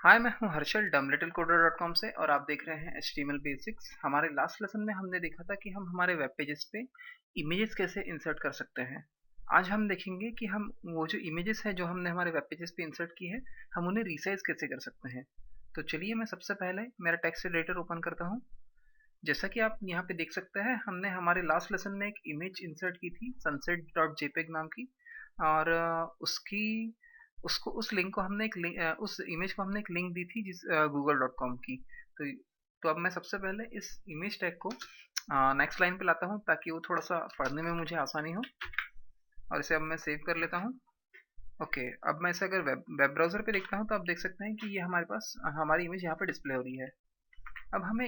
हाय, मैं हूँ हर्षल dumblettlecoder.com से और आप देख रहे हैं HTML बेसिक्स। हमारे लास्ट लेसन में हमने देखा था कि हम हमारे वेब पेजेस पे इमेजेस कैसे इंसर्ट कर सकते हैं। आज हम देखेंगे कि हम वो जो इमेजेस है जो हमने हमारे वेब पेजेस पे इंसर्ट की है, हम उन्हें रिसाइज कैसे कर सकते हैं। तो चलिए मैं सबसे पहले मेरा टेक्स्ट एडिटर ओपन करता हूँ। जैसा कि आप यहाँ पे देख सकते हैं, हमने हमारे लास्ट लेसन में एक इमेज इंसर्ट की थी sunset.jpg नाम की। और उसकी उसको उस लिंक को हमने उस इमेज को हमने एक लिंक दी थी जिस google.com की। तो अब मैं सबसे पहले इस इमेज टैग को नेक्स्ट लाइन पे लाता हूँ ताकि वो थोड़ा सा पढ़ने में मुझे आसानी हो। और इसे अब मैं सेव कर लेता हूँ। ओके, अब मैं इसे अगर वेब ब्राउज़र पे देखता हूँ तो आप देख सकते हैं कि ये हमारे पास हमारी इमेज यहाँ पे डिस्प्ले हो रही है। अब हमें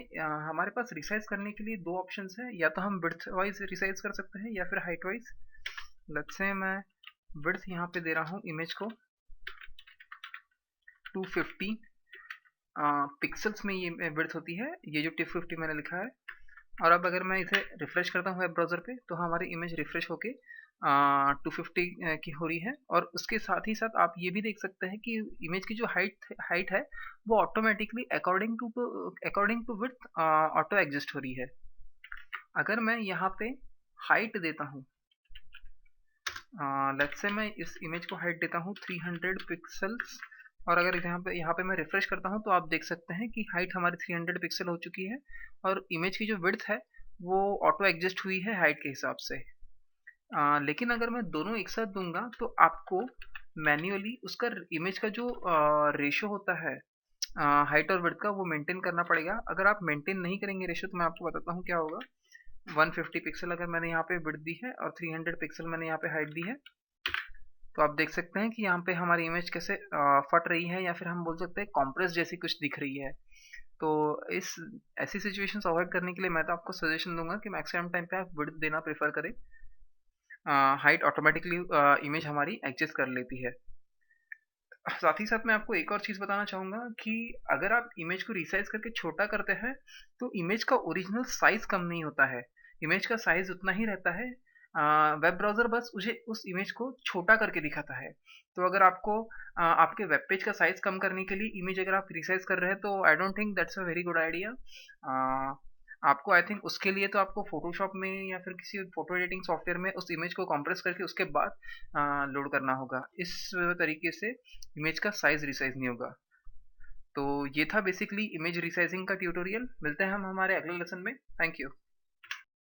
हमारे पास रिसाइज करने के लिए दो ऑप्शंस हैं, या तो हम विड्थ वाइज रिसाइज कर सकते हैं या फिर हाइट वाइज। लेट्स से मैं विड्थ यहाँ पे दे रहा हूँ इमेज को 250 पिक्सल्स में ये विड्थ होती है, ये जो 250 मैंने लिखा है। और अब अगर मैं इसे रिफ्रेश करता हूँ वेब ब्राउज़र पे तो हमारी इमेज रिफ्रेश होके 250 की हो रही है। और उसके साथ ही साथ आप ये भी देख सकते हैं कि इमेज की जो हाइट हाइट है वो automatically according to width auto adjust हो रही है। अगर मैं यहाँ पे हाइट देता हूँ, लेट्स से मैं इस इमेज को हाइट देता हूँ 300 पिक्सल्स। और अगर यहाँ पे मैं रिफ्रेश करता हूँ तो आप देख सकते हैं कि हाइट हमारी 300 पिक्सल हो चुकी है और इमेज की जो विड्थ है वो ऑटो एडजस्ट हुई है हाइट के हिसाब से। लेकिन अगर मैं दोनों एक साथ दूंगा तो आपको मैन्युअली उसका इमेज का जो रेशो होता है हाइट और विड्थ का, वो मेंटेन करना पड़ेगा। अगर आप मेंटेन नहीं करेंगे रेशो तो मैं आपको बताता हूँ क्या होगा। 150 पिक्सल अगर मैंने यहाँ पे विड्थ दी है और 300 पिक्सल मैंने यहाँ पे हाइट दी है, तो आप देख सकते हैं कि यहाँ पे हमारी इमेज कैसे फट रही है, या फिर हम बोल सकते हैं कॉम्प्रेस जैसी कुछ दिख रही है। तो इस ऐसी सिचुएशंस अवॉइड करने के लिए मैं तो आपको सजेशन दूंगा कि मैक्सिमम टाइम पे आप विड्थ देना प्रेफर करें। हाइट ऑटोमेटिकली इमेज हमारी एडजस्ट कर लेती है। साथ ही साथ मैं आपको एक और चीज़ बताना चाहूँगा कि अगर आप इमेज को रिसाइज करके छोटा करते हैं तो इमेज का ओरिजिनल साइज कम नहीं होता है, इमेज का साइज उतना ही रहता है। वेब ब्राउज़र बस मुझे उस इमेज को छोटा करके दिखाता है। तो अगर आपको आपके वेब पेज का साइज कम करने के लिए इमेज अगर आप रिसाइज कर रहे हैं तो I don't think that's a very good idea. आपको आई थिंक उसके लिए तो आपको फोटोशॉप में या फिर किसी फोटो एडिटिंग सॉफ्टवेयर में उस इमेज को कंप्रेस करके उसके बाद लोड करना होगा। इस तरीके से इमेज का साइज रिसाइज नहीं होगा। तो ये था बेसिकली इमेज रिसाइजिंग का ट्यूटोरियल। मिलते हैं हम हमारे अगले लेसन में। Thank you.